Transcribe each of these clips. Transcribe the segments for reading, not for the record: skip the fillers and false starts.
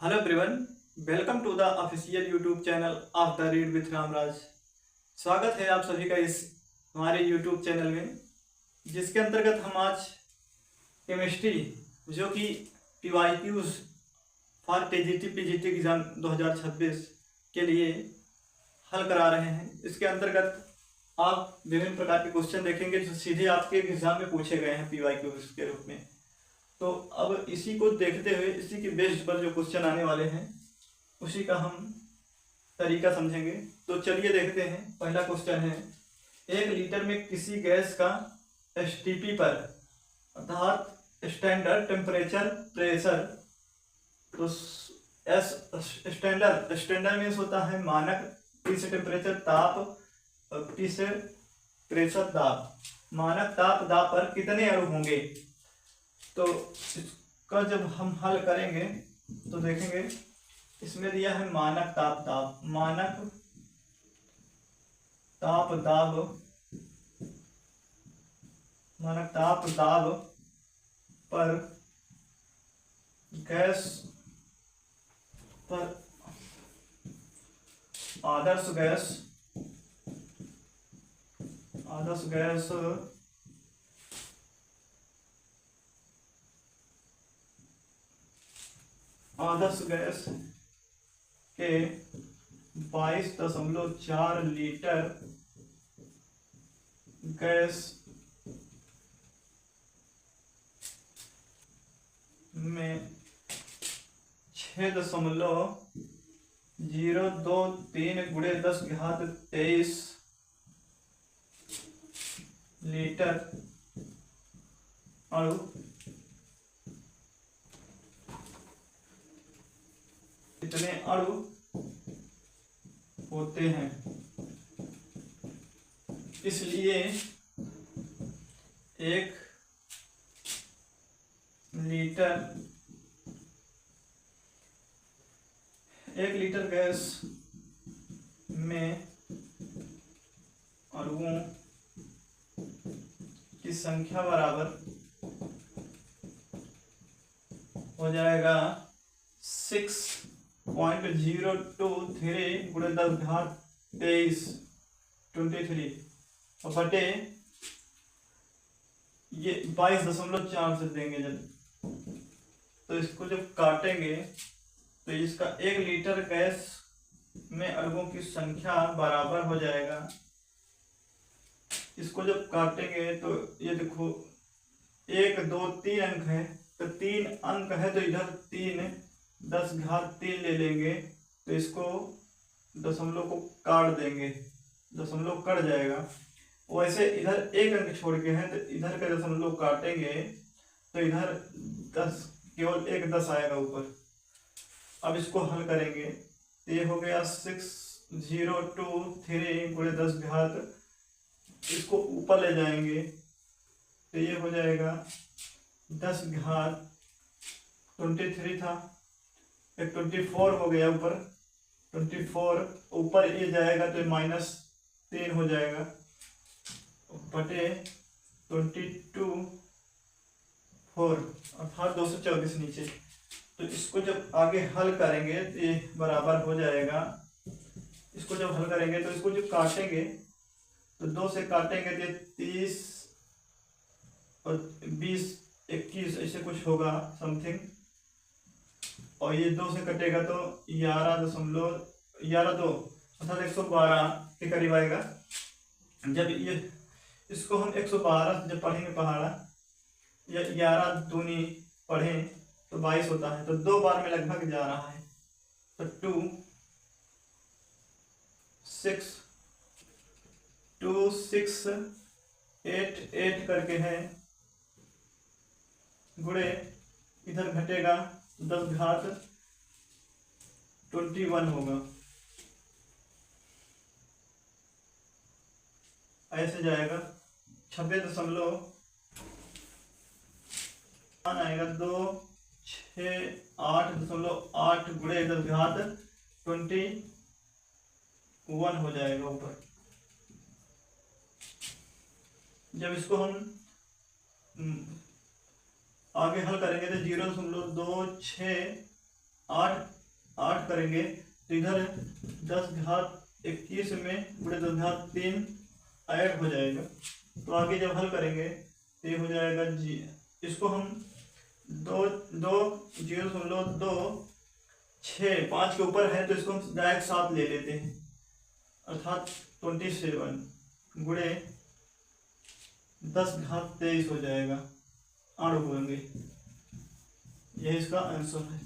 Hello everyone, welcome to the official YouTube channel of the read with Ramraj. स्वागत है आप सभी का इस हमारे यूट्यूब चैनल में, जिसके अंतर्गत हम आज केमिस्ट्री जो कि PYQs for TGT PGT exam 2026 के लिए हल करा रहे हैं। इसके अंतर्गत आप विभिन्न प्रकार के क्वेश्चन देखेंगे जो सीधे आपके एग्जाम में पूछे गए हैं PYQs के रूप में। तो अब इसी को देखते हुए इसी के बेस्ड पर जो क्वेश्चन आने वाले हैं उसी का हम तरीका समझेंगे। तो चलिए देखते हैं। पहला क्वेश्चन है, 1 लीटर में किसी गैस का STP पर अर्थात स्टैंडर्ड टेम्परेचर प्रेशर, तो एस स्टैंडर्ड मीन्स होता है मानक, T से टेम्परेचर ताप और P से प्रेशर दाब। मानक ताप दाब पर कितने अणु होंगे? तो इसका जब हम हल करेंगे तो देखेंगे इसमें दिया है मानक ताप दाब। मानक ताप दाब, मानक ताप दाब पर गैस पर आदर्श गैस के 22.4 लीटर गैस में 6.023 गुणे 10⁻23 लीटर अणु कितने अणु होते हैं। इसलिए 1 लीटर गैस में अणुओं की संख्या बराबर हो जाएगा 6.023 गुणे 10⁻23 23 और बटे ये 22.4 से देंगे जब, तो इसको जब काटेंगे तो इसका 1 लीटर गैस में अणुओं की संख्या बराबर हो जाएगा। इसको जब काटेंगे तो ये देखो 1 2 3 अंक है, तो 3 अंक है तो इधर 3 10⁻3 ले लेंगे, तो इसको दशमलव को काट देंगे, दशमलव कट जाएगा। वैसे इधर 1 अंक छोड़ के है तो इधर का दशमलव काटेंगे तो इधर 10 केवल 1 10 आएगा ऊपर। अब इसको हल करेंगे तो ये हो गया 6.023 गुणे 10⁻, इसको ऊपर ले जाएंगे तो ये हो जाएगा 10⁻23 था, एक 24 हो गया ऊपर, 24 ऊपर ये जाएगा तो -3 हो जाएगा बटे 22 अर्थात 224 नीचे। तो इसको जब आगे हल करेंगे तो ये बराबर हो जाएगा। इसको जब हल करेंगे तो इसको जब काटेंगे तो 2 से काटेंगे तो 30 और 20 21 ऐसे कुछ होगा समथिंग, और ये 2 से कटेगा तो 11 2 अर्थात 112 के करीब आएगा। जब ये इसको हम 112 जब पढ़ेंगे पहाड़ा या 11 दूनी पढ़ें तो 22 होता है, तो 2 बार में लगभग जा रहा है, तो 2 6 8 8 करके है गुणे इधर घटेगा 10⁻21 होगा, ऐसे जाएगा 26.8 आएगा 268.8 गुणे 10⁻21 हो जाएगा ऊपर। जब इसको हम आगे हल करेंगे तो 0.26 8 8 करेंगे तो इधर 10 घात 21 में बड़े 10 घात 3 ऐड हो जाएगा। तो आगे जब हल करेंगे तो ये हो जाएगा जी, इसको हम 2 0.265 के ऊपर है तो इसको हम डायरेक्ट 7 ले लेते हैं, अर्थात 27 गुणे 10 घात 23 हो जाएगा, 8 बोलेंगे। यही इसका आंसर है।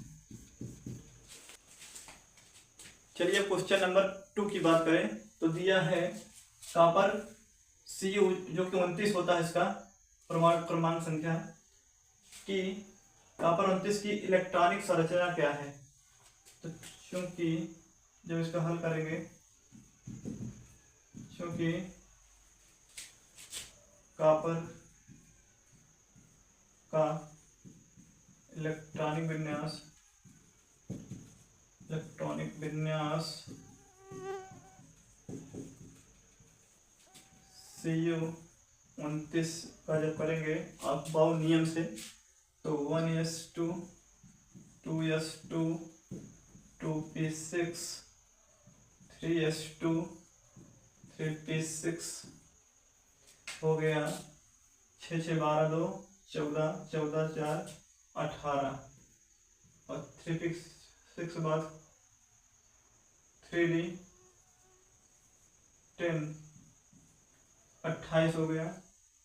चलिए क्वेश्चन नंबर 2 की बात करें तो दिया है कॉपर Cu जो कि 29 होता है इसका क्रमांक संख्या कि कॉपर 29 की इलेक्ट्रॉनिक संरचना क्या है। तो चूंकि जब इसका हल करेंगे, चूंकि कॉपर का इलेक्ट्रॉनिक विन्यास Cu29 का जब करेंगे अफबाउ नियम से तो 1s2 2s2 2p6 3s2 3p6 हो गया। 6 6 12 2 14 14 4 18 और 3p6 के बाद 3d 10 28 हो गया,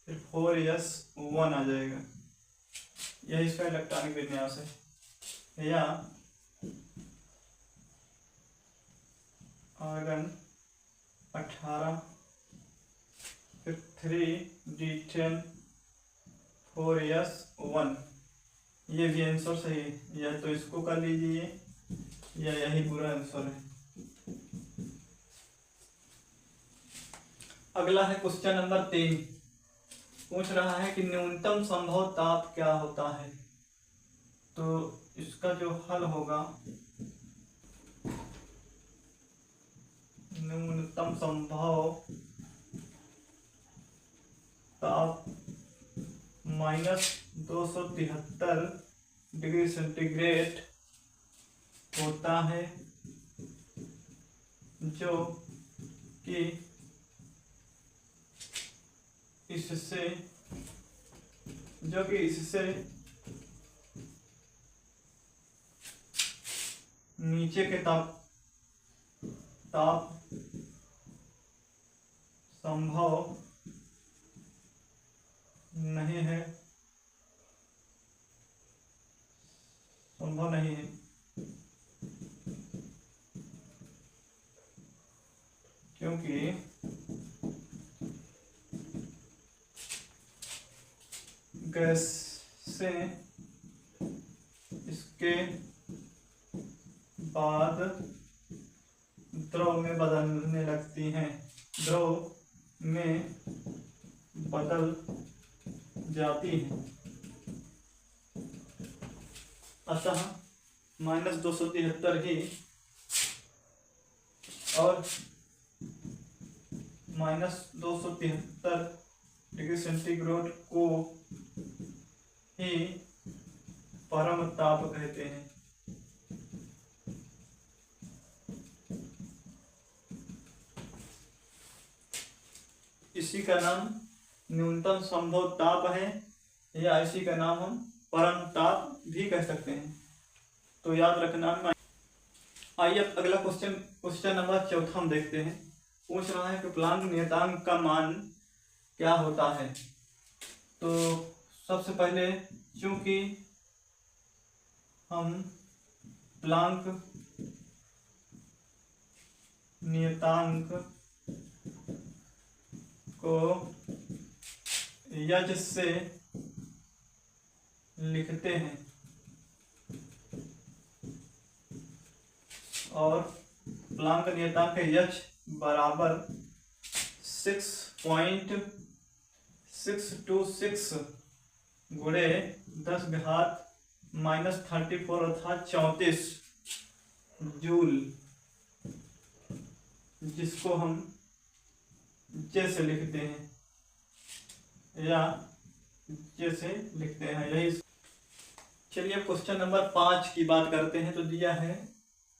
फिर 4s1 आ जाएगा। यही इसका इलेक्ट्रॉनिक विन्यास है। या आर्गन 18 फिर 3d10 4s1, ये भी आंसर सही है। या तो इसको कर लीजिए या यही पूरा आंसर है। अगला है क्वेश्चन नंबर 3, पूछ रहा है कि न्यूनतम संभव ताप क्या होता है। तो इसका जो हल होगा, न्यूनतम संभव ताप -273 डिग्री सेंटीग्रेड होता है, जो कि इससे नीचे के ताप संभव नहीं है, क्योंकि गैस से इसके बाद द्रव में बदलने लगती हैं, द्रव में बदल जाती हैं। अतः -273 ही और -273 डिग्री सेंटीग्रेड को ही परम ताप कहते हैं। इसी का नाम न्यूनतम संभव ताप है, या इसी का नाम हम परम ताप भी कह सकते हैं। तो याद रखना। आइए अगला क्वेश्चन नंबर 4 हम देखते हैं। पूछ रहा है कि प्लांक नियतांक का मान क्या होता है। तो सबसे पहले चूंकि हम प्लांक नियतांक को यज से लिखते हैं और प्लांक नियतांक यच बराबर 6.626 गुणे 10⁻−34 अर्थात 34 जूल, जिसको हम जैसे लिखते हैं या जैसे लिखते हैं। यही चलिए क्वेश्चन नंबर 5 की बात करते हैं। तो दिया है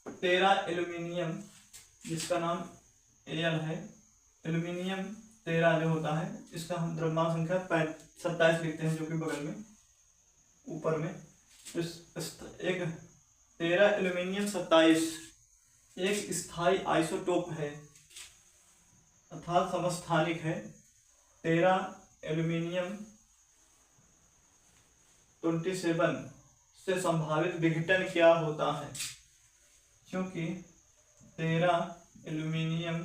13 एल्यूमिनियम, जिसका नाम एल है। एल्यूमिनियम 13 जो होता है, इसका हम द्रव्यमान संख्या 27 लिखते हैं, जो कि बगल में ऊपर में एक 13 एल्यूमिनियम 27 एक स्थायी आइसोटोप है अर्थात समस्थानिक है। 13 एल्यूमिनियम 27 से संभावित विघटन क्या होता है? क्योंकि 13 एल्यूमिनियम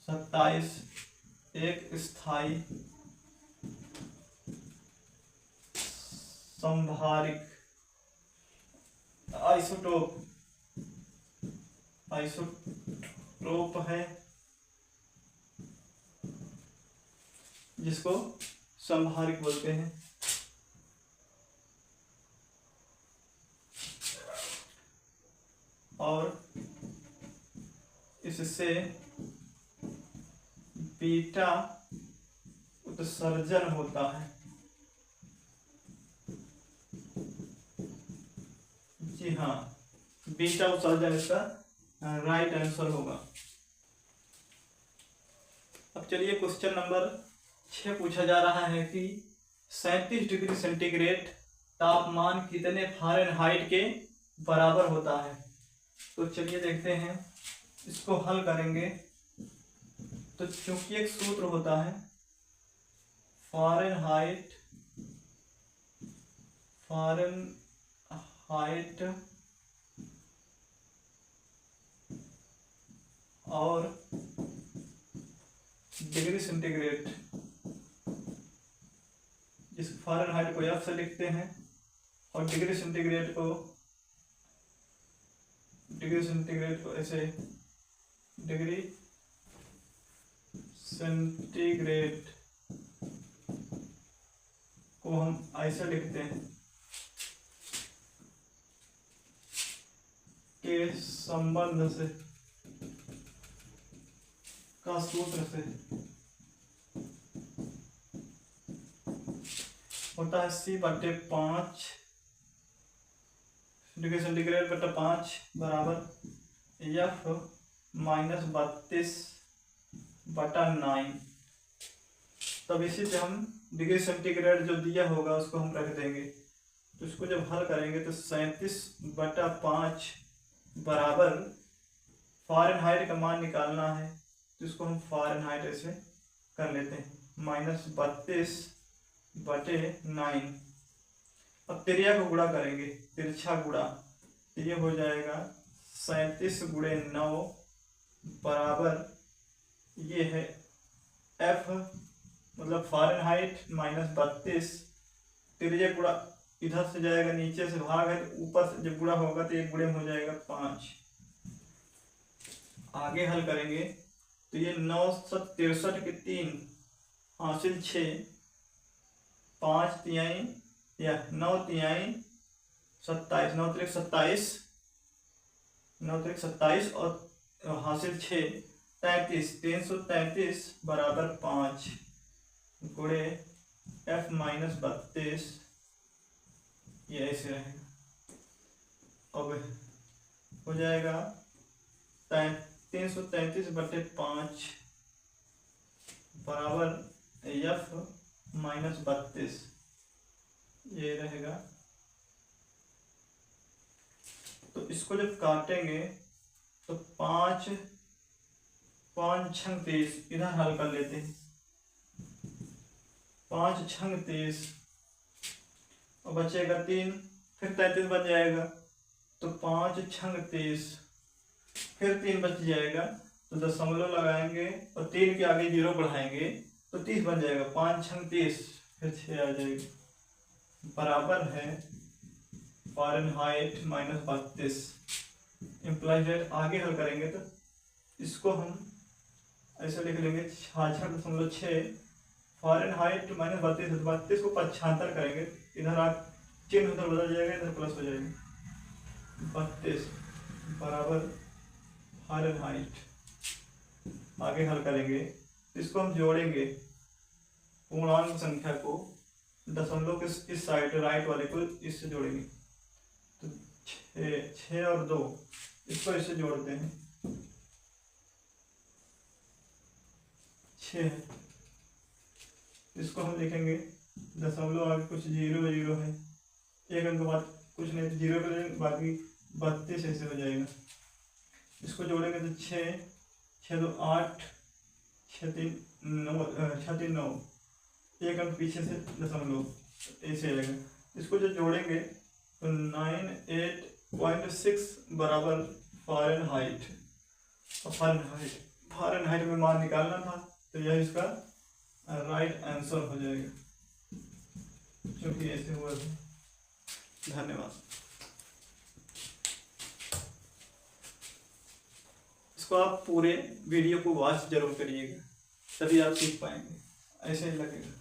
27 एक स्थायी संभारिक आइसोटोप है, जिसको संभारिक बोलते हैं। और इससे बीटा उत्सर्जन होता है। जी हाँ, बीटा उत्सर्जन इसका राइट आंसर होगा। अब चलिए क्वेश्चन नंबर 6 पूछा जा रहा है कि 37 डिग्री सेंटीग्रेड तापमान कितने फ़ारेनहाइट के बराबर होता है? तो चलिए देखते हैं, इसको हल करेंगे। तो चूंकि एक सूत्र होता है फ़ारेनहाइट और डिग्री सेंटीग्रेड, जिस फ़ारेनहाइट को F से लिखते हैं और डिग्री सेंटीग्रेड को ऐसे डिग्री सेंटीग्रेड को हम ऐसे लिखते हैं के संबंध से का सूत्र से होता है C/5 डिग्री सेंटीग्रेड बटा 5 बराबर F-32/9। तब इसी पे हम डिग्री सेंटीग्रेड जो दिया होगा उसको हम रख देंगे। तो इसको जब हल करेंगे तो 37/5 बराबर फ़ारेनहाइट का मान निकालना है, तो इसको हम फ़ारेनहाइट ऐसे कर लेते हैं -32/9। अब त्रिज्या को गुणा करेंगे, तिरछा गुणा, तो ये हो जाएगा 37 × 9 बराबर ये है F मतलब फ़ारेनहाइट -32, त्रिज्या गुणा इधर से जाएगा, नीचे से भाग है तो ऊपर से जब गुणा होगा तो एक गुणे में हो जाएगा 5। आगे हल करेंगे तो ये 963 के 3 हासिल 6, 5 तिहाई या 9 तिहाई 27, 9 त्रिक 27 और हासिल 6 33, 333 बराबर 5 गुणे F-32, ये ऐसे रहेगा। अब हो जाएगा 333/5 बराबर F-32, ये रहेगा। तो इसको जब काटेंगे तो 5 छंग 30, इधर हल कर लेते हैं। 5 छंग 30 और बचेगा 3, फिर 33 बच जाएगा, तो 5 छंग 30, फिर 3 बच जाएगा, तो दशमलव लगाएंगे और 3 के आगे 0 बढ़ाएंगे तो 30 बन जाएगा। 5 छंग 30, फिर 6 आ जाएगी, बराबर है फ़ारेनहाइट -32 इम्प्लाइड। आगे हल करेंगे तो इसको हम ऐसे लिख लेंगे 66.6 फ़ारेनहाइट -32, 32 को 75 करेंगे, इधर आप चिन्ह उधर बदल जाएगा, इधर प्लस हो जाएगा, 32 बराबर फ़ारेनहाइट। आगे हल करेंगे तो इसको हम जोड़ेंगे पूर्णांक संख्या को, दशमलव के इस साइड राइट वाले को इससे जोड़ेंगे, तो 6 और 2 इसको इससे जोड़ते हैं, 6 है। इसको हम लिखेंगे दशमलव आगे कुछ 0 0 है, एक अंक बाद कुछ नहीं, तो 0 कर देंगे, बाकी 32 ऐसे हो जाएगा। इसको जोड़ेंगे तो 6 6 2 8 6 3 9, एक अंक पीछे से दशमलव ऐसे आएगा। इसको जो जोड़ेंगे तो 98.6 बराबर फ़ारेनहाइट। फ़ारेनहाइट में मान निकालना था, तो यह इसका राइट आंसर हो जाएगा, क्योंकि ऐसे हुआ था। धन्यवाद। इसको आप पूरे वीडियो को वॉच जरूर करिएगा, तभी आप सीख पाएंगे, ऐसे ही लगेगा।